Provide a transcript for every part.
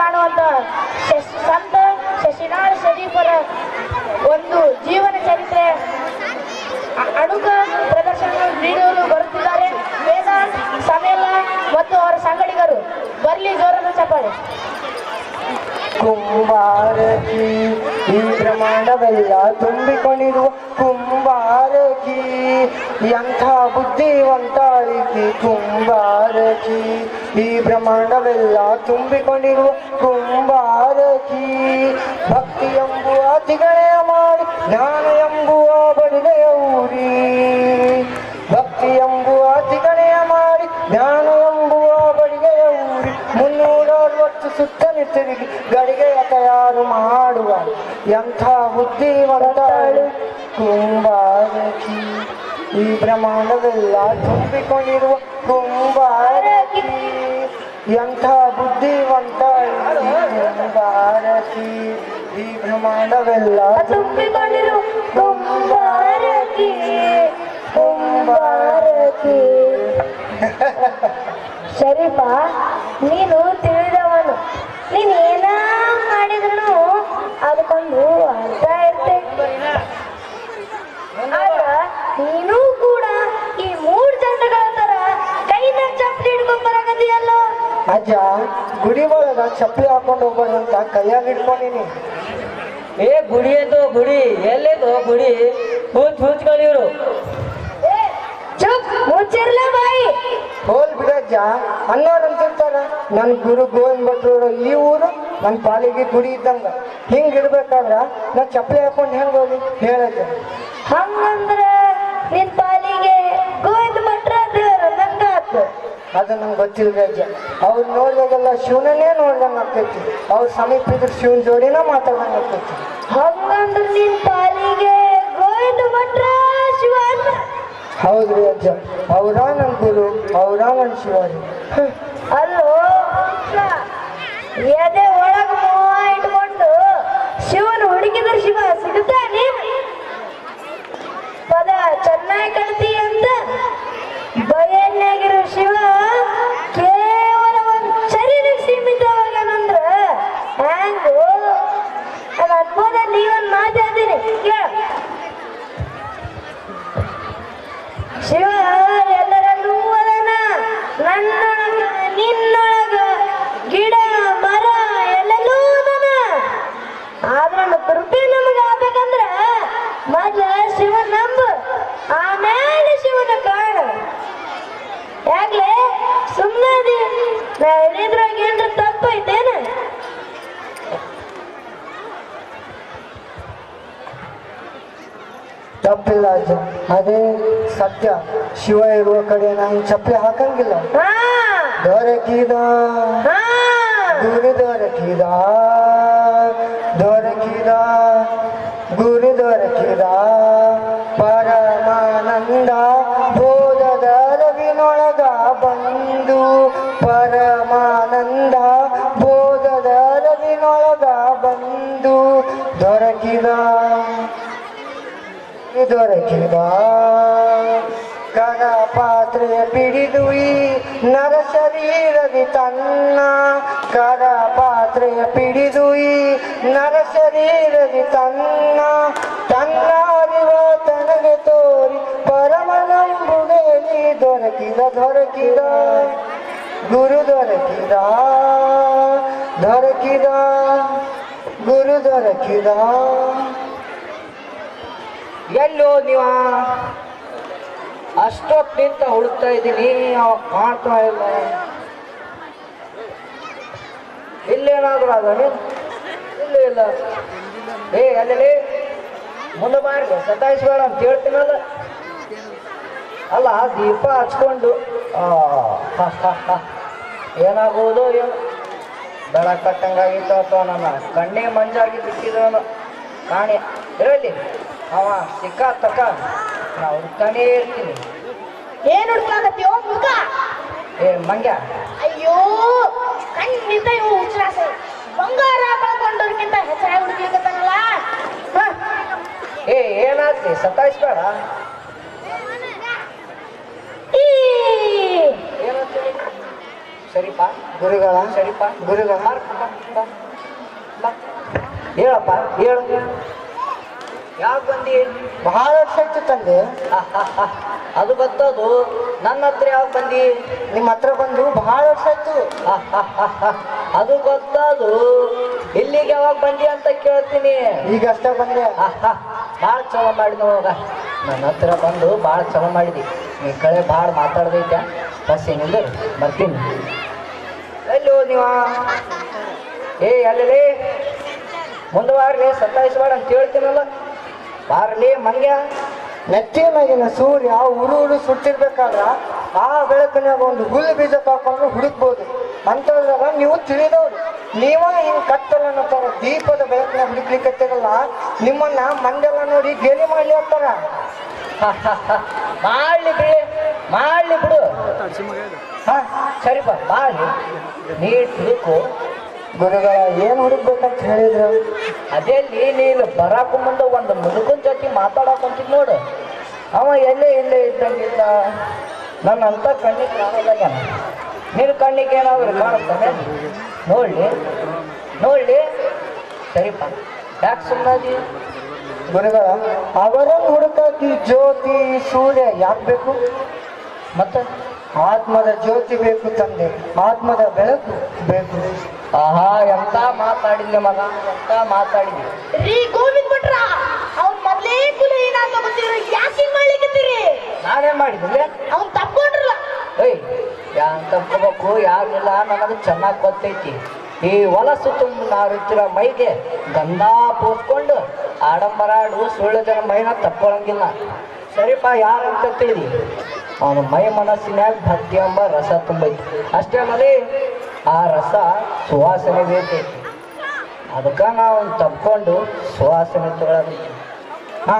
ಕಾಣುವಂತ ಸಂತ ಶಶಿನಾಳ್ ಶರೀಫರ ಒಂದು ಜೀವನ ಚರಿತ್ರೆ ಅಣುಕ ಪ್ರದರ್ಶನವನ್ನು ನೀಡಲು ಬರುತ್ತಿದ್ದಾರೆ ವೇದಾಂತ್ ಸಮೇಲ ಮತ್ತು ಅವರ ಸಂಗಡಿಗರು. ಬರ್ಲಿ ಜೋರದ ಚಪ್ಪಾಳೆ. ಕುಂಬಾರಕಿ ಈ ಬ್ರಹ್ಮಾಂಡವೆಲ್ಲ ತುಂಬಿಕೊಂಡಿರುವ ಕುಂಬಾರಕಿ, ಎಂಥ ಬುದ್ಧಿವಂತಾಳಿಕೆ ಕುಂಬಾರಕಿ. ಈ ಬ್ರಹ್ಮಾಂಡವೆಲ್ಲ ತುಂಬಿಕೊಂಡಿರುವ ಕುಂಬಾರಕಿ, ಭಕ್ತಿ ಎಂಬುವ ತಿಗಣೆಯ ಮಾಡಿ ಜ್ಞಾನ ಎಂಬುವ ಬಡಿಗೆಯ ಊರಿ. ಭಕ್ತಿ ಎಂಬುವ ತಿಗಣೆಯ ಮಾಡಿ ಜ್ಞಾನ ಎಂಬುವ ಬಡಿಗೆಯ ಊರಿ. 360 ಸುತ್ತನೆ ತಿರುಗಿ ಗಡಿಗೆಯ ತಯಾರು ಮಾಡುವ ಎಂಥ ಬುದ್ಧಿವಂತಾಳು ಕುಂಬಾರಕಿ. ಈ ಬ್ರಹ್ಮಾಂಡವೆಲ್ಲ ತುಂಬಿಕೊಂಡಿರುವ ಕುಂಬಾರಕಿ, ಎಂಥ ಬುದ್ಧಿವಂತಾಳು ಕುಂಬಾರಕಿ. ಈ ಬ್ರಹ್ಮಾಂಡವೆಲ್ಲ ತುಂಬಿಕೊಂಡಿರುವ ಕುಂಬಾರಕಿ ಕುಂಬಾರಕಿ. ಶರೀಫ, ನೀನು ತಿಳಿದವನು. ನೀನು ಏನ ಮಾಡಿದ್ರು ಅದಕ್ಕೊಂದು ಅರ್ಥ ಇರ್ತೈತೆ. ಆಗ ನೀನು ಕೂಡ ಈ 3 ಜನಗಳ ತರ ಕೈನ ಚಪ್ಪಲಿ ಹಿಡ್ಕೊಂಡ್ ಬರಾಕದಿಯಲ್ಲ. ಅಜ್ಜ, ಗುಡಿ ಒಳಗ ಚಪ್ಪಲಿ ಹಾಕೊಂಡು ಹೋಗ್ಬಾರಂತ ಕೈಯಾಗ ಹಿಡ್ಕೊಂಡಿನಿ. ಏ ಗುಡಿ ಅದು ಗುಡಿ ಎಲ್ಲಿದು ಗುಡಿ? ಹೂಚ್ಕೊಂಡಿವ್ರು. ಚುಪ್, ಮುಚ್ಚಿರ್ಲ ಬಾಯಿ. ಹೋಲ್ ಬಿಡಜ್ಜ, ಅನ್ನೋರು ಅಂತಿರ್ತಾರ ನನ್ನ ಗುರು ಗೋವಿಂದ ಭಟ್ರು ಈ ಊರು ನನ್ನ ಪಾಲಿಗೆ ಗುಡಿ ಇದ್ದಂಗ. ಹಿಂಗಿರ್ಬೇಕಾದ್ರ ನಾ ಚಪ್ಪಲಿ ಹಾಕೊಂಡು ಹೆಂಗ್ ಹೋಗಿ ಹೇಳಜ್ಜ? ಹಂಗಂದ್ರ ನಿನ್ ಪಾಲಿಗೆ ಗೋವಿಂದ ಭಟ್ರ ದೇವರ ನಂಗಾತು. ಅದು ನಂಗೆ ಗೊತ್ತಿಲ್ಲ ಅಜ್ಜ. ಅವ್ರು ನೋಡಿದಾಗೆಲ್ಲ ಶಿವನನ್ನೇ ನೋಡ್ದಂಗೆ ಆಗ್ತೈತಿ. ಅವ್ರ ಸಮೀಪ ಇದ್ರ ಶಿವನ ಜೋಡಿನ ಮಾತಾಡ್ದಂಗೆ ಆಗ್ತೈತಿ. ಹಂಗಂದ್ರ ನಿನ್ ಪಾಲಿಗೆ ಗೋವಿಂದ ಭಟ್ರ ಶಿವ ಅಂತ? ಹೌದ್ರಿ ಅಜ್ಜ, ಅವ್ರ ನನ್ನ ಗುರು, ಅವ್ರ ನನ್ನ ಶಿವಾರಿ. ಅಲ್ಲೋ ಎದೆ ಒಳಗ ಮೋಹ ಇಟ್ಕೊಂಡು ಶಿವನ ಹುಡುಕಿದ್ರ ಶಿವ ಸಿಗುತ್ತಾನೆ? ಪದ ಚೆನ್ನಾಗಿ ಕಲ್ತಿ ಅಂತ ಬಯಲ್ನಾಗಿರೋ ಶಿವ ಕೇವಲ ಒಂದ್ ಶರೀರಕ್ಕೆ ಸೀಮಿತವಾಗನಂದ್ರ ಹ್ಯಾಂಗು? ಅದು ಅನ್ಬೋದ. ನೀವೊಂದು ಮಾತಾಡ್ತೀನಿ ಕೇಳ. ಶಿವ ಎಲ್ಲರಲ್ಲೂ ಅದನ, ನನ್ನೊಳಗ ನಿನ್ನೊಳಗ ಗಿಡ ಮರ ಎಲ್ಲೆಲ್ಲೂ ಅದನ. ಆದ್ರ ಕೃಪೆ ನಮಗ ಆಗ್ಬೇಕಂದ್ರ ಮೊದ್ಲ ಶಿವ ನಂಬ, ಆಮೇಲೆ ಶಿವನ ಕಾಣ. ಯಾಕ್ಲೆ ಸುಮ್ಮನೆ ನಾ ಹೇಳಿದ್ರಾಗ ಏನ್ರ ತಪ್ಪೈತೇನ? ತಪ್ಪಿಲ್ಲ ಅಜ್ಜ, ಅದೇ ಸತ್ಯ. ಶಿವ ಇರುವ ಕಡೆ ನಾನು ಚಪ್ಪಲಿ ಹಾಕಂಗಿಲ್ಲ. ದೊರಕಿದ ಗುರು ದೊರಕಿದ, ದೊರಕಿದ ಗುರು ದೊರಕಿದ, ಪರಮಾನಂದ ಬೋಧದ ರವಿನೊಳಗ ಬಂದು. ಪರಮಾನಂದ ಬೋಧದ ರವಿನೊಳಗ ಬಂದು ದೊರಕಿದ ದೊರಕಿದ. ಕರ ಪಾತ್ರೆ ಪಿಡಿದು ಈ ನರ ಶರೀರದಿ ತನ್ನ, ಕರ ಪಾತ್ರೆ ಪಿಡಿದು ಈ ನರ ಶರೀರದಿ ತನ್ನ. ತನ್ನ ಅರಿವ ತನಗೆ ತೋರಿ ಪರಮನಂಬುಗೆ ನೀ ದೊರಕಿದ. ದೊರಕಿದ ಗುರು ದೊರಕಿದ, ದೊರಕಿದ ಗುರು ದೊರಕಿದ. ಎಲ್ಲೋ ನೀವ ಅಷ್ಟೊತ್ತು ನಿಂತ ಹುಡುಕ್ತಾ ಇದ್ದೀನಿ, ಅವ ಕಾಣ್ತಾ ಇಲ್ಲ. ಇಲ್ಲೇನಾದ್ರು ಅದ? ಇಲ್ಲ ಇಲ್ಲ. ಏ ಅಲ್ಲಿ ಮುಂದೆ ಬಾರ್ಗೆ ಸತಾಯಿಸ್ಬೇಡ ಅಂತ ಹೇಳ್ತೀನಲ್ಲ. ಅಲ್ಲ, ದೀಪ ಹಚ್ಕೊಂಡು ಏನಾಗೋದು ಏನು ಬೆಳಕು ಕಟ್ಟಂಗಾಗಿತ್ತು ಅಥವಾ ನನ್ನ ಕಣ್ಣಿಗೆ ಮಂಜಾಗಿ ಬಿಟ್ಟಿದ್ರು ಕಾಣಿ ಇರಲಿ. ಅವ ಸಿಕ್ಕ ತಕ್ಕ ನಾ ಹುಡ್ತಾನೇ ಇರ್ತೀನಿ. ಏನ್ ಹುಡ್ಕಾಕತ್ತೀವೋ ಮುಖ? ಏ ಮಂಗ್ಯ, ಅಯ್ಯೋ ಖಂಡಿತ ಇವು ಹುಚ್ಚರಾಸ. ಬಂಗಾರ ಕಳ್ಕೊಂಡವ್ರಿಗಿಂತ ಹೆಚ್ಚಾಗಿ ಹುಡುಕ್ಲಿಕ್ಕತ್ತಲ್ಲ. ಏ ಏನಾಗ್ತಿ? ಸತಾಯಿಸ್ಬೇಡ. ಸರಿಪ ಗುರುಗಳ ಸರಿಪ ಗುರುಗಳ ಹೇಳಪ್ಪ ಹೇಳು ಯಾಕೆ ಬಂದಿ ಬಹಳ ವರ್ಷ ಆಯ್ತು ತಂದೆ. ಅದು ಗೊತ್ತದು ನನ್ನ ಹತ್ರ ಯಾವಾಗ ಬಂದಿ ನಿಮ್ಮ ಹತ್ರ ಬಂದು ಬಹಳ ವರ್ಷ ಆಯ್ತು. ಅದು ಗೊತ್ತದು ಇಲ್ಲಿಗೆ ಯಾವಾಗ ಬಂದಿ ಅಂತ ಕೇಳ್ತೀನಿ. ಈಗ ಅಷ್ಟೇ ಬಂದೆ. ಭಾಳ ಚಲೋ ಮಾಡಿದ ಹೋಗ ನನ್ನ ಹತ್ರ ಬಂದು ಭಾಳ ಚಲೋ ಮಾಡಿದಿ. ಈ ಕಡೆ ಭಾಳ ಮಾತಾಡ್ದೈತೆ ಬಸ್ ಏನಿಲ್ಲ ಬರ್ತೀನಿ. ಎಲ್ಲಿ ಹೋದ್ ನೀವ ಎಲ್ಲೇ ಮುಂದವಾರ್ಲಿ ಸತ್ತಾಯಿಸ್ಬೇಡ ಅಂತ ಹೇಳ್ತೀನಲ್ಲ. ಬಾರ್ಲಿ ಮಂಗ್ಯ ನೆತ್ತಿ ಮ್ಯಾಗಿನ ಸೂರ್ಯ ಉರು ಸುಟ್ಟಿರ್ಬೇಕಾದ್ರ ಆ ಬೆಳಕಿನಾಗ ಒಂದು ಹುಲ್ಲು ಬೀಜ ಕಾಕೊಂಡ್ರೆ ಹುಡುಕ್ಬೋದು ಅಂತಂದಾಗ ನೀವು ತಿಳಿದವ್ರು. ನೀವ ಹಿಂಗ್ ಕತ್ತಲನ್ನ ತರ ದೀಪದ ಬೆಳಕಿನ ಹುಡುಕ್ಲಿಕ್ಕತ್ತಿರಲ್ಲ. ನಿಮ್ಮನ್ನ ಮಂದೆಲ್ಲ ನೋಡಿ ಗೇಲಿ ಮಾಡ್ಲಿ ಅಂತಾರ. ಮಾಡ್ಲಿ ಬಿಡು. ಹಾ ಸರಿಪ ಮಾಡ್ಲಿ ನೀ ಹುಡುಕು. ಗುರುಗಳ ಏನ್ ಹುಡುಕ್ಬೇಕಂತ ಹೇಳಿದ್ರು? ಅದೇಲಿ ನೀನು ಬರಾಕ ಮುಂದೆ ಒಂದು ಮುದುಕನ ಜೊತೆ ಮಾತಾಡಕಂತಿದ್ ನೋಡು. ಅವ ಎಲ್ಲೇ ಇದ್ದಂಗಿಲ್ಲ. ನನ್ನ ಅಂತ ಕಣ್ಣಿಗೆ ಕಾಣೋದಾಗ್ಯಾನ. ನಿನ್ನ ಕಣ್ಣಿಗೆ ಏನಾದ್ರು ಕಾಣಿಸ್ತಾನೆ ನೋಡ್ಲಿ ಸರಿಪ ಯಾಕೆ ಸುಮ್ಮನಾದಿ? ಗುರುಗಳ ಅವರನ್ನು ಹುಡುಕಾಕಿ ಜ್ಯೋತಿ ಸೂರ್ಯ ಯಾಕೆ ಬೇಕು? ಮತ್ತೆ ಆತ್ಮದ ಜ್ಯೋತಿ ಬೇಕು ತಂದೆ, ಆತ್ಮದ ಬೆಳಕು ಬೇಕು. ಆಹಾ ಎಂತ ಮಾತಾಡಿದ್ದೆ ಮಗ, ಎಂತ ಮಾತಾಡಿದ್ವಿ. ರೀ ಗೋವಿಂದ್ ಭಟ್ರ ಅವ್ನ್ ಮೊದ್ಲೇ ಕುಲ ಏನಾತ ಗೊತ್ತಿರ ಯಾಕೆ ಮಾಡ್ಲಿಕ್ಕತ್ತೀರಿ? ನಾನೇನ್ ಮಾಡಿದ್ದೆ? ಅವ್ನ್ ತಪ್ಕೊಂಡ್ರಲ್ಲ. ಏಯ್ ಯಾನ್ ತಪ್ಕೋಬೇಕು ಯಾರಿಲ್ಲ ನನಗೆ ಚೆನ್ನಾಗಿ ಗೊತ್ತೈತಿ. ಈ ಹೊಲಸು ತುಂಬ ನಾವಿರ್ತಿರೋ ಮೈಗೆ ಗಂಧ ಪೋಸ್ಕೊಂಡು ಆಡಂಬರಾಡು ಸುಳ್ಳು ಜನ ಮೈನ ತಕ್ಕೊಳಂಗಿಲ್ಲ. ಸರಿಪ ಯಾರಂತ ತಿಳಿದಿ ಅವನ ಮೈ ಮನಸ್ಸಿನಾಗ ಭಕ್ತಿ ಎಂಬ ರಸ ತುಂಬೈತಿ ಅಷ್ಟೇ ಮಲಿ. ಆ ರಸ ಸುವಾಸನೆ ಬೇಕೈತಿ. ಅದಕ್ಕೆ ನಾವು ತಪ್ಕೊಂಡು ಸುವಾಸನೆ ತಗೊಳಕೈತಿ. ಹಾ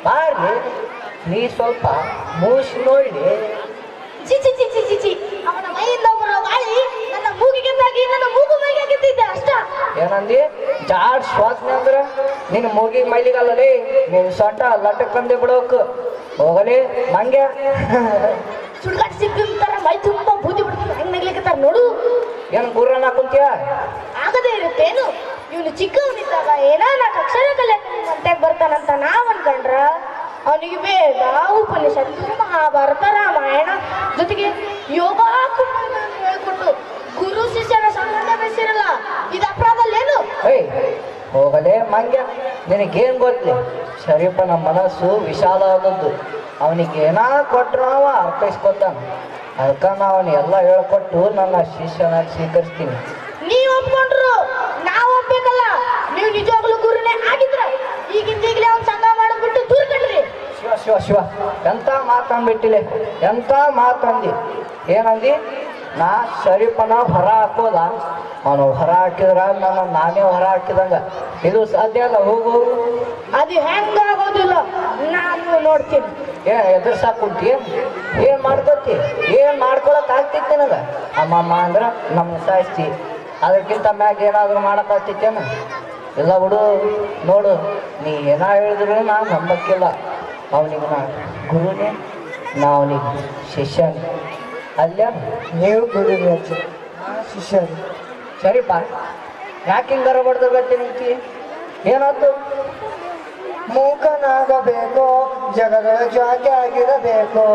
ಬಾರ್ಲಿ ನೀ ಸ್ವಲ್ಪ ಮೂಸಿ ನೋಡಿ. ಚಿ ಅವನ ಮೈಯಿಂದ ಬರೋ ಗಾಳಿ ನನ್ನ ಮೂಗಿಗೆ ತಾಗಿ ನನ್ನ ಮೂಗು ಮೈಗೆ ಆಗಿದ್ದಿದ್ದೆ ಅಷ್ಟ. ಏನಂದಿ? ಜಾಡ್ ಶ್ವಾಸನೆ ಅಂದ್ರೆ ನಿನ್ನ ಮೂಗಿಗೆ ಮೈಲಿಗಲ್ಲೇ ನೀನು ಸೊಂಟ ಲಟಕ್ಕಂದೆ ಬಿಡೋಕು ಹೋಗಲಿ ಮಂಗ್ಯ. ಸುಡ್ಗಾಟ್ ಸಿಕ್ಕಿರ್ತಾರ ಮೈ ತುಂಬಾ ಬೂದಿ ಬಿಡ್ತಾರೆ ಹೆಂಗ್ ನಗ್ಲಿಕ್ಕತ್ತಾರ ನೋಡು. ಏನು ಗುರ್ರನ್ನ ಕುಂತೀಯ? ಆಗದೇ ಇರುತ್ತೇನು? ಇವನು ಚಿಕ್ಕವನಿದ್ದಾಗ ಏನೋ 4 ಅಕ್ಷರ ಕಲಿಯಕ್ಕೆ ಮಂತ್ಯಾಗ ಬರ್ತಾನಂತ ನಾವ್ ಅನ್ಕೊಂಡ್ರ ಅವನಿಗೆ ವೇದ ಉಪನಿಷತ್ತು ಮಹಾಭಾರತ ರಾಮಾಯಣ ಜೊತೆಗೆ ಯೋಗ ಹೇಳ್ಕೊಟ್ಟು ಗುರು ಶಿಷ್ಯರ ಸಂಬಂಧ ಬೆಳೆಸಿರಲ್ಲ. ಇದು ಅಪರಾಧ ಅಲ್ಲೇನು? ಏಯ್ ಹೋಗಲೇ ಮಂಗ್ಯ, ನಿನಗೇನು ಗೊತ್ತಲಿ? ಶರೀಫನ ಮನಸ್ಸು ವಿಶಾಲವಾದದ್ದು. ಅವನಿಗೆ ಏನಾ ಕೊಟ್ಟರು ಅವ ಅರ್ಥೈಸ್ಕೊತಾನ. ಅದಕ್ಕೆ ನಾವು ಎಲ್ಲ ಹೇಳ್ಕೊಟ್ಟು ನನ್ನ ಶಿಷ್ಯನಾಗಿ ಸ್ವೀಕರಿಸ್ತೀನಿ. ನೀವ್ ಒಪ್ಕೊಂಡ್ರು ನಾವ್ ಒಪ್ಬೇಕಲ್ಲ. ನೀವು ನಿಜವಾಗ್ಲೂ ಗುರುನೇ ಆಗಿದ್ರ ಈಗಿಂದೀಗಲೇ ಅವ್ನ ಸಂಘ ಮಾಡಿಬಿಟ್ಟು ದೂರ ಕಟ್ರಿ. ಶಿವ ಎಂತ ಮಾತಂದ್ಬಿಟ್ಟಿಲೆ, ಎಂತ ಮಾತಂದಿ. ಏನಂದಿ? ನಾ ಶರೀಫನ ಹೊರ ಹಾಕೋದ? ಅವನು ಹೊರ ಹಾಕಿದ್ರ ನಾನೇ ಹೊರ ಹಾಕಿದಂಗ. ಇದು ಸಾಧ್ಯ ಅಲ್ಲ. ಹೋಗು. ಅದು ಹೆಂಗಾಗೋದಿಲ್ಲ, ನಾನು ನೋಡ್ತೀನಿ. ಎದುರ್ಸಾಕ್ ಕುಂತಿ? ಏನ್ ಮಾಡ್ಕೊತಿ? ಏನ್ ಮಾಡ್ಕೊಳಕ್ ಆಗ್ತಿತ್ತು ನನಗ? ಅಮ್ಮಮ್ಮ ಅಂದ್ರ ನಮ್ಮ ಸಾಯಿಸ್ತಿ. ಅದಕ್ಕಿಂತ ಮ್ಯಾಗ ಏನಾದ್ರು ಮಾಡಕ್ ಆಗ್ತಿತ್ತೇನ? ಇಲ್ಲ ಬಿಡು. ನೋಡು, ನೀ ಏನ ಹೇಳಿದ್ರು ನಾ ನಂಬಕ್ಕಿಲ್ಲ. ಅವನಿಗೆ ನಾ ಗುರುನೇ, ನಾ ಅವನಿಗೆ ಶಿಷ್ಯನೇ. ಅಲ್ಲ ನೀವು ಗುರುವಿ ಶಿಷ್ಯ. ಸರಿಪ ಯಾಕೆ ಹಿಂಗಾರ ಬಡ್ದು ಗಟ್ಟಿ ನಿಂತಿ? ಏನಾಯ್ತು? ಮೂಕನಾಗಬೇಕು, ಜಗದೊಳ ಜಾಗೆ ಆಗಿರಬೇಕು.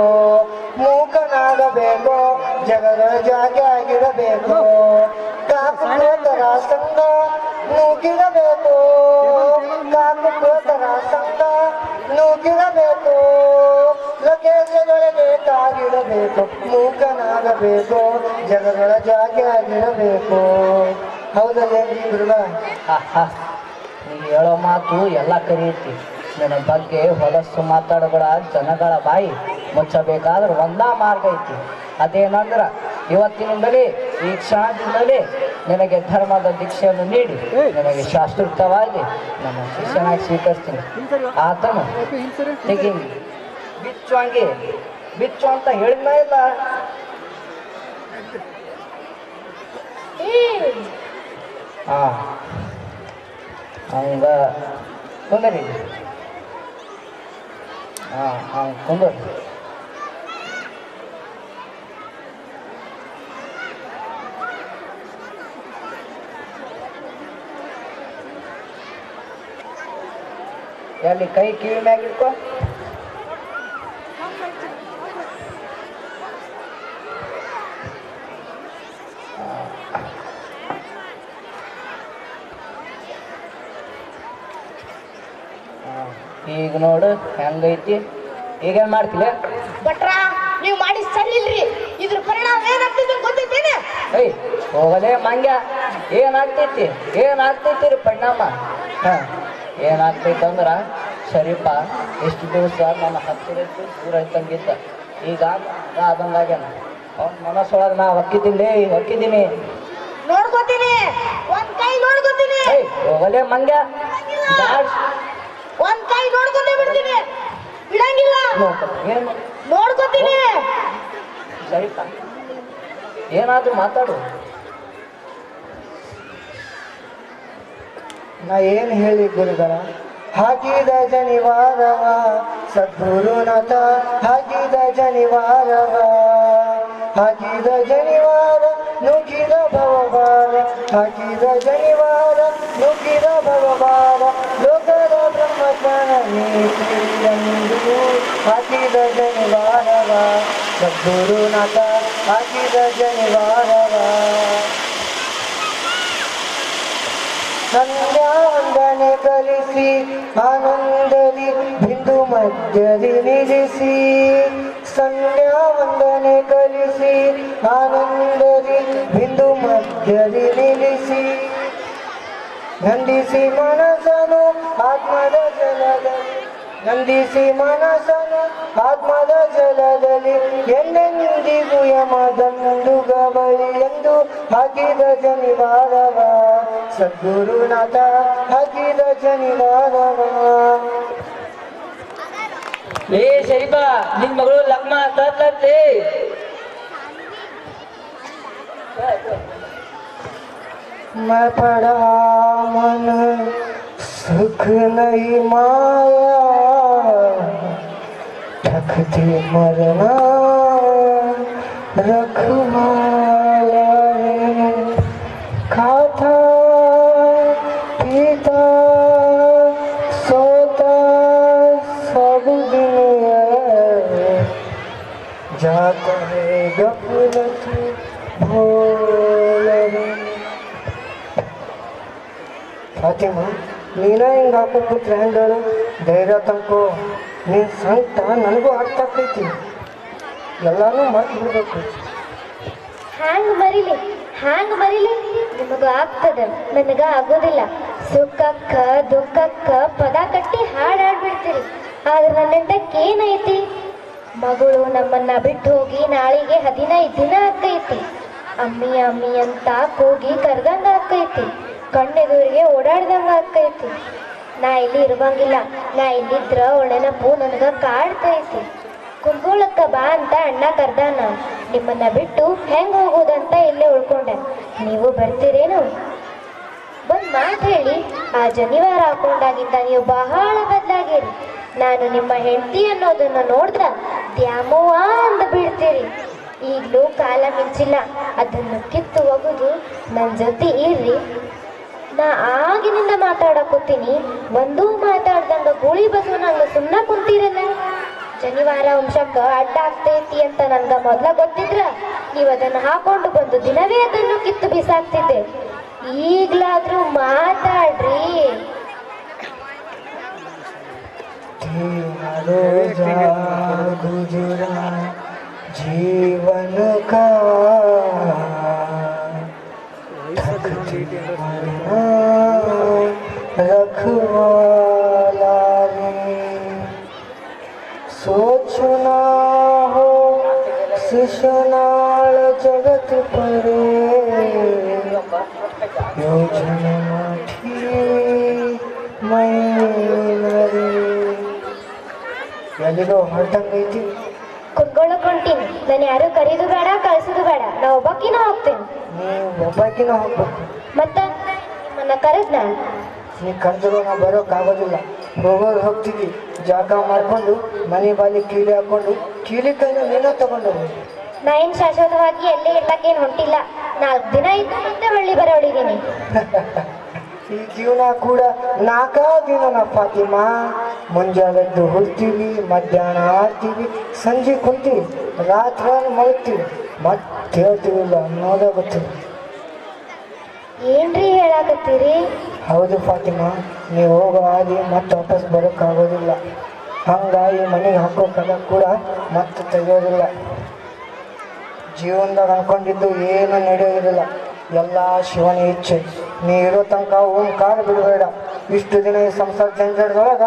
ಮೂಕನಾಗಬೇಕು, ಜಗದೊಳ ಜಾಗೆ ಆಗಿರಬೇಕು. ಕಾಕುಗಳ ಸಂಗ ನೂಕಿರಬೇಕು, ಕಾಕುಗಳ ಸಂಗ ನೂಕಿರಬೇಕು. ಲೋಕೇಶದೊಳಗೆ ತಾಗಿರಬೇಕು, ಮೂಕನಾಗಬೇಕು, ಜಗದೊಳ ಜಾಗೆ ಆಗಿರಬೇಕು. ಹೌದಲ್ಲೇ ಗುರುಗಳ? ನೀ ಹೇಳೋ ಮಾತು ಎಲ್ಲ ಕರೆಯುತ್ತಿ. ನಿನ್ನ ಬಗ್ಗೆ ಹೊಲಸು ಮಾತಾಡಬೇಡ. ಜನಗಳ ಬಾಯಿ ಮುಚ್ಚಬೇಕಾದ್ರೆ ಒಂದ ಮಾರ್ಗ ಐತಿ. ಅದೇನಂದ್ರ ಇವತ್ತಿನಿಂದಲೇ ಈ ಕ್ಷಣದಿಂದಲೇ ನಿನಗೆ ಧರ್ಮದ ದೀಕ್ಷೆಯನ್ನು ನೀಡಿ ನಿನಗೆ ಶಾಸ್ತ್ರೋಕ್ತವಾಗಿ ನನ್ನ ಶಿಷ್ಯನಾಗಿ ಸ್ವೀಕರಿಸ್ತೀನಿ. ಆತನು ಹೀಗೆ ಬಿಚ್ಚು ಅಂತ ಹೇಳಿದ್ನ ಇಲ್ಲ? ಹಾ ಹಂಗ ಕುಂದರಿ. ಹಂಗೆ ಕುಂದರಿ. ಎಲ್ಲಿ ಕೈ ಕಿವಿ ಮ್ಯಾಗ ಇಟ್ಕೋ. ಈಗ ನೋಡು ಹೆಂಗೈತಿ. ಈಗೇನ್ ಮಾಡ್ತಿಲ್ಲ? ಭಟ್ರ ನೀವು ಮಾಡಿ ಸರಿ ಇಲ್ರಿ. ಇದ್ರ ಪರಿಣಾಮ ಏನಾಗ್ತಿದೆ ಗೊತ್ತೈತೇನೆ? ಏಯ್ ಹೋಗಲೇ ಮಂಗ್ಯ, ಏನಾಗ್ತೈತಿ ರೀ ಪರಿಣಾಮ? ಏನಾಗ್ತೈತೆ ಅಂದ್ರ ಸರಿಪ ಎಷ್ಟು ದಿವಸ ನನ್ನ ಹತ್ತಿರ ಇತ್ತು ದೂರ ಇದ್ದಂಗಿದ್ದ, ಈಗ ಆದಂಗಾಗ್ಯಾನ. ಅವ್ನ ಮನಸ್ಸೊಳಗೆ ನಾ ಹೊಕ್ಕಿದ್ದೀನಿ. ನೋಡ್ಕೋತೀನಿ, ಒಂದ್ ಕೈ ನೋಡ್ಕೋತೀನಿ. ಏಯ್ ಹೋಗಲೇ ಮಂಗ್ಯ, ಒಂದ್ ಕೈ ನೋಡ್ಕೊಂಡೇ ಬಿಡ್ತೀನಿ, ಬಿಡಂಗಿಲ್ಲ. ಏನು ನೋಡ್ಕೋತೀನಿ. ಸರಿಪ ಏನಾದ್ರೂ ಮಾತಾಡು. ನಾ ಏನು ಹೇಳಿ ಗುರುಗಳ? ಹಾಕಿದ ಜನಿವಾರವ ಸದ್ಗುರುನಾಥ, ಹಾಕಿದ ಜನಿವಾರವ, ಹಾಕಿದ ಜನಿವಾರ ನುಗ್ಗಿದ ಭವಭಾರ, ಹಾಕಿದ ಜನಿವಾರ ನುಗ್ಗಿದ ಭವಭಾರ, ಲೋಕದ ಬ್ರಹ್ಮಜ್ಞಾನ ನೀತಿಯಂದು ಹಾಕಿದ ಜನಿವಾರವ ಸದ್ಗುರುನಾಥ, ಹಾಕಿದ ಜನಿವಾರವ. ಸಂಧ್ಯಾ ವಂದನೆ ಕಲಿಸಿ ಆನಂದದಿ ಬಿಂದು ಮಧ್ಯದಿ ನಿಲ್ಲಿಸಿ, ಸಂಧ್ಯಾ ವಂದನೆ ಕಲಿಸಿ ಆನಂದದಿ ಬಿಂದು ಮಧ್ಯದಿ ನಿಲ್ಲಿಸಿ, ನಂದಿಸಿ ಮನಸ್ಸನು ಆತ್ಮದ ಜಲದಲ್ಲಿ, ನಂದಿಸಿ ಮನಸ್ಸನು ಆತ್ಮದ ಜಲದಲ್ಲಿ, ಎಂದೆಂದಿಗೂ ಯಮದಂದು ಗಬಳಿ ಎಂದು ಹಾಕಿದ ಜನಿವಾರವ ಸದ್ಗುರುನಾಥ, ಹಾಕಿದ ಜನಿವಾರವ. ಲೇ ಶರೀಫ, ನಿನ್ ಮಗಳು ಲಗ್ನ ತರ್ಲೇ. मैं पड़ा मन सुख नहीं माया, थकती मरना रखवाला है, खाता पीता सोता सब दिन है, जाता है गफलत भोल रे. ಫಾತಿಮಾ, ನೀನ ಹಿಂಗೆ ಹಾಕೊಂಡು ಕೂತ್ರೆ ಹೆಂಗಳು? ಧೈರ್ಯ ತಂಕೋ, ನಿನ್ನ ಸಂಕಟ ನನಗೂ ಅರ್ಥ ಆಗ್ತೈತಿ. ಎಲ್ಲಾನು ಮರ್ತು ಬಿಡ್ಬೇಕು. ಹ್ಯಾಂಗ್ ಮರಿಲಿ ನಿಮಗ ಆಗ್ತದ, ನನಗ ಆಗೋದಿಲ್ಲ. ಸುಖಕ್ಕ ದುಃಖಕ್ಕ ಪದ ಕಟ್ಟಿ ಹಾಡಾಡ್ಬಿಡ್ತೀರಿ. ಆದ್ರೆ ನನ್ನಿಂದಕ್ಕೆ ಏನೈತಿ? ಮಗಳು ನಮ್ಮನ್ನ ಬಿಟ್ಟು ಹೋಗಿ ನಾಳೆಗೆ 15 ದಿನ ಆಕೈತಿ. ಅಮ್ಮಿ ಅಮ್ಮಿ ಅಂತ ಕೂಗಿ ಕರ್ದಂಗ ಆಕೈತಿ, ಕಣ್ಣೆದುರಿಗೆ ಓಡಾಡ್ದಂಗ ಆಕೈತಿ. ನಾ ಇಲ್ಲಿ ಇರುವಂಗಿಲ್ಲ, ನಾ ಇಲ್ಲಿದ್ರ ಒಳ್ಳೆ ನೆನಪು ನನಗ ಕಾಡ್ತೈತಿ. ಕುಂದ್ಕೊಳ್ಳಕ್ಕ ಬಾ ಅಂತ ಅಣ್ಣ ಕರ್ದಾನ. ನಿಮ್ಮನ್ನ ಬಿಟ್ಟು ಹೆಂಗ್ ಹೋಗೋದಂತ ಇಲ್ಲೇ ಉಳ್ಕೊಂಡೆ. ನೀವು ಬರ್ತೀರೇನು? ಒಂದ್ ಮಾತು ಹೇಳಿ, ಆ ಜನಿವಾರ ಹಾಕೊಂಡಾಗಿಂದ ನೀವು ಬಹಳ ಬದಲಾಗಿರಿ. ನಾನು ನಿಮ್ಮ ಹೆಂಡತಿ ಅನ್ನೋದನ್ನ ನೋಡಿದ್ರ ದ್ಯಾಮವ್ವ ಅಂದ ಬಿಡ್ತೀರಿ. ಈಗಲೂ ಕಾಲ ಮಿಂಚಿಲ್ಲ, ಅದನ್ನು ಕಿತ್ತು ಒಗೆದು ನನ್ನ ಜೊತೆ ಇರ್ರಿ. ನಾ ಆಗಿನಿಂದ ಮಾತಾಡಕೋತೀನಿ, ಒಂದೂ ಮಾತಾಡ್ದಂಗ ಗೂಳಿ ಬಸವನಂಗ ಸುಮ್ಮನೆ ಕುಂತೀರಲ್ಲ. ಜನಿವಾರ ವಂಶಕ್ಕ ಅಡ್ಡ ಆಗ್ತೈತಿ ಅಂತ ನನ್ಗ ಮೊದ್ಲ ಗೊತ್ತಿದ್ರ ನೀವು ಅದನ್ನು ಹಾಕೊಂಡು ಬಂದು ದಿನವೇ ಅದನ್ನು ಕಿತ್ತು ಬಿಸಾಕ್ತಿದ್ದೆ. ಈಗ್ಲಾದ್ರೂ ಮಾತಾಡ್ರಿ. ಜೀವನ ಕಾ रखवाला रे, सोचना हो शिशुनाल जगत परे, योजना माठी मैनरे. ಎಲ್ಲಿಗೋ ಹೊರಟಂಗೈತಿ? ಕುತ್ಕೊಳ್ಳಕ್ ಹೊಂಟೀನಿ. ನಾನು ಯಾರು ಕರೀದು ಬೇಡ, ಕಳ್ಸೋದು ಬೇಡ. ನಾ ಒಬ್ಬಾಕಿನ ಹೋಗ್ತೇನೆ. ನೀವು ಒಬ್ಬಾಕಿನ ಹೋಗ್ಬೇಕು. ಮತ್ತ ನಿಮ್ಮನ್ನ ಕರೆದ್ನ? ನೀ ಕರೆದ್ರು ನಾ ಬರೋಕ್ಕಾಗೋದಿಲ್ಲ. ಹೋಗೋರು ಹೋಗ್ತೀವಿ, ಜಾಗ ಮಾಡ್ಕೊಂಡು ಮನೆ ಬಾಲಿ ಕೀಲಿ ಹಾಕೊಂಡು ಕೀಲಿ ಕೈನ ನೀನ ತಗೊಂಡು. ನಾ ಏನ್ ಶಾಶ್ವತವಾಗಿ ಎಲ್ಲೇ ಇರ್ಲಕ್ಕೇನು ಹೊಂಟಿಲ್ಲ. 4 ದಿನ ಇದ್ದು ಮತ್ತೆ ಹೊಳ್ಳಿ ಬರೋಳಿದೀನಿ. ಈ ಜೀವನ ಕೂಡ ನಾಲ್ಕಾ ದಿನನ ಫಾತಿಮಾ. ಮುಂಜಾನೆದ್ದು ಹುಡ್ತೀವಿ, ಮಧ್ಯಾಹ್ನ ಆಡ್ತೀವಿ, ಸಂಜೆ ಕುಂತೀವಿ, ರಾತ್ರಿ ಮಲಗ್ತೀವಿ, ಮತ್ತೆ ಹೇಳ್ತೀವಿಲ್ಲ ಅನ್ನೋದೇ ಗೊತ್ತಿಲ್ಲ. ಏನ್ರಿ ಹೇಳಾಕತ್ತೀರಿ? ಹೌದು ಫಾತಿಮಾ, ನೀವು ಹೋಗೋ ಹಾದಿ ಮತ್ತೆ ವಾಪಸ್ ಬರೋಕ್ಕಾಗೋದಿಲ್ಲ. ಹಂಗಾಗಿ ಮನೆಗೆ ಹಾಕೋ ಕದ ಕೂಡ ಮತ್ತೆ ತೆಗೆಯೋದಿಲ್ಲ. ಜೀವನದಾಗ ಅನ್ಕೊಂಡಿದ್ದು ಏನು ನಡೆಯೋದಿಲ್ಲ, ಎಲ್ಲ ಶಿವನ ಇಚ್ಛೆ. ನೀ ಇರೋ ತನಕ ಓಂಕಾರ ಬಿಡಬೇಡ. ಇಷ್ಟು ದಿನ ಈ ಸಂಸಾರ ಜಂಜಡದೊಳಗ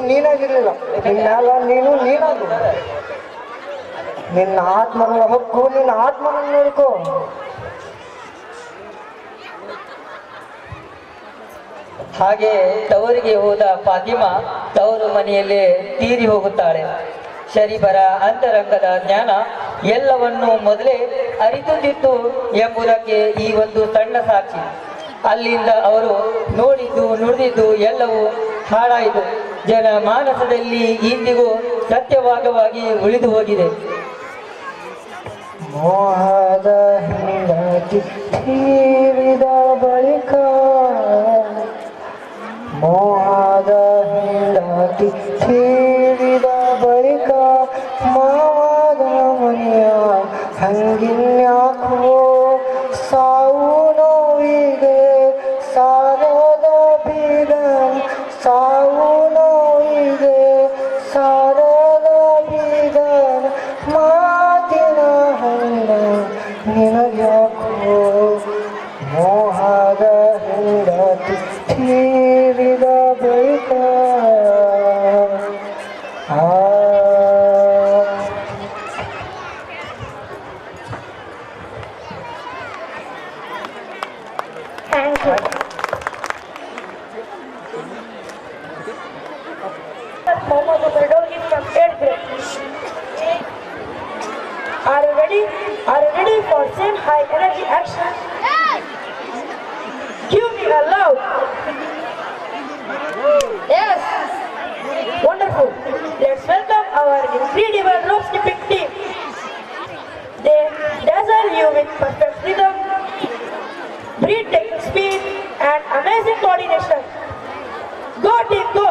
ನೀನಾಗಿರ್ಲಿಲ್ಲ, ನಿನ್ನೆಲ್ಲ ನೀನಾಗಿಲ್ಲ. ನಿನ್ನ ಆತ್ಮನ ಹಕ್ಕು, ನಿನ್ನ ಆತ್ಮನ ನೋಡ್ಕೋ. ಹಾಗೆ ತವರಿಗೆ ಹೋದ ಫಾತಿಮಾ ತವರು ಮನೆಯಲ್ಲೇ ತೀರಿ ಹೋಗುತ್ತಾಳೆ. ಶರೀಫರ ಅಂತರಂಗದ ಜ್ಞಾನ ಎಲ್ಲವನ್ನು ಮೊದಲೇ ಅರಿತುತ್ತಿತ್ತು ಎಂಬುದಕ್ಕೆ ಈ ಒಂದು ಸಣ್ಣ ಸಾಕ್ಷಿ. ಅಲ್ಲಿಂದ ಅವರು ನೋಡಿದ್ದು ನುಡಿದಿದ್ದು ಎಲ್ಲವೂ ಹಾಳಾಯಿತು. ಜನ ಮಾನಸದಲ್ಲಿ ಇಂದಿಗೂ ಸತ್ಯವಾಗವಾಗಿ ಉಳಿದು ಹೋಗಿದೆ. ಮೋಹದ ಹಿಂಡತಿ ತೀರಿದ ಬಳಿಕ, ಮೋಹದ ಹಿಂಡತಿ ತೀರಿದ ಬಳಿಕ, ಮಾವದ ಮನೆಯ ಹಂಗಿನ್ಯಾಕೋ ಸಾವು ನೋವಿಗೆ ಸಾರದ ಬೀಗ, ಸಾವು ನೋವಿಗೆ ಸಾರದ ಬೀಗ, ಮಾತಿನ ಹಂಗ ನಿನಗ್ಯಾಕೋ. ಮೋಹದ ಹಿಂಡತಿ ತೀರಿದ ಬಳಿಕ thank you. Mohammed Berdogi from 8th grade. Are you ready? Are you ready for same high energy action? Give me a loud. Yes. Wonderful. Let's welcome our incredible rope skipping team. They dazzle you with perfect rhythm, breathtaking speed, and amazing coordination. Go team, go!